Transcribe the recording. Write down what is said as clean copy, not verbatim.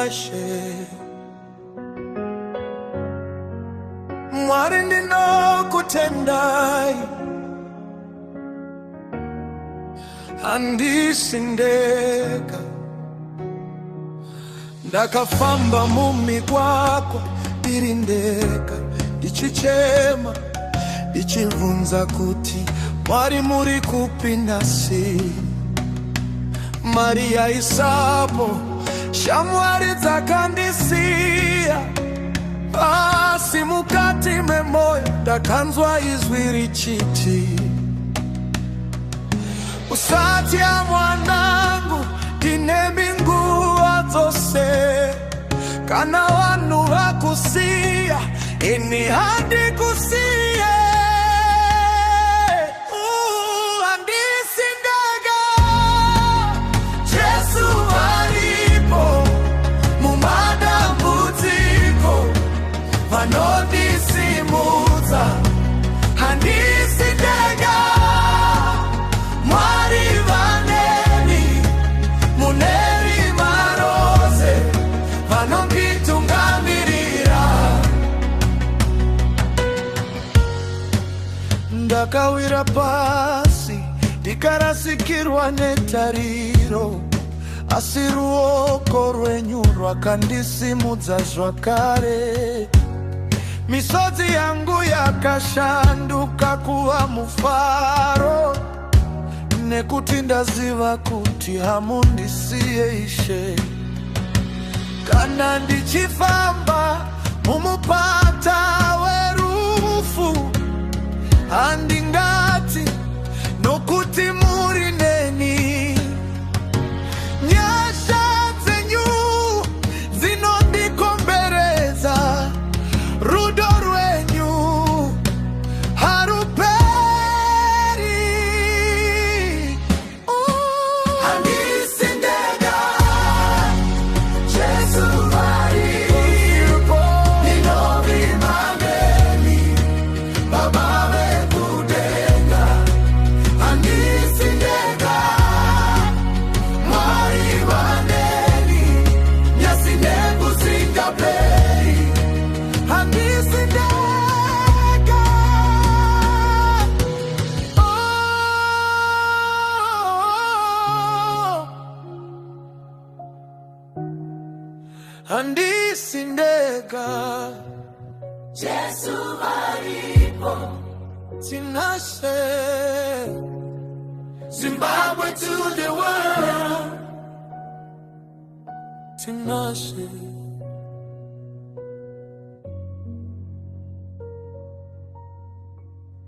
tinashe mwari ndinokutendai handisindeka ndakafamba mumigwagwa irindeka ndichichema ndichibvunza kuti mwari muri kupi nhasi. Maria isapo shamwari dzakandisiya, asi mukati memoyo ndakanzwa izwi richiti, usatya mwanangu, ndine minguva dzose. Kana vanhu vakusiya, ini handikusiye. Handisindeka, Jesu varipo mumadambudziko, vanondisimudza. Handisindeka, Mwari vaneni muneri marose, vanonditungamirira. Ndakawira pasi ndikarasikirwa netariro, asi ruoko rwenyu rwakandisimudza zvakare. Misodzi yangu yakashanduka kuva mufaro, nekuti ndaziva kuti hamundisiye Ishe. Kana ndichifamba mumupata werufu, handingati nokuti muri neni. Nyasha dzenyu dzinondikomberedza, rudo rwenyu haruperi. Handisindeka, Jesu varipo, ndinovimangeni, Baba vekudenga. Handisindeka, Mwari vaneni, nyasi nekusingaperi. Handisindeka, oh, handisindeka. Jesu varipo, tinashe. Zimbabwe to the world, tinashe.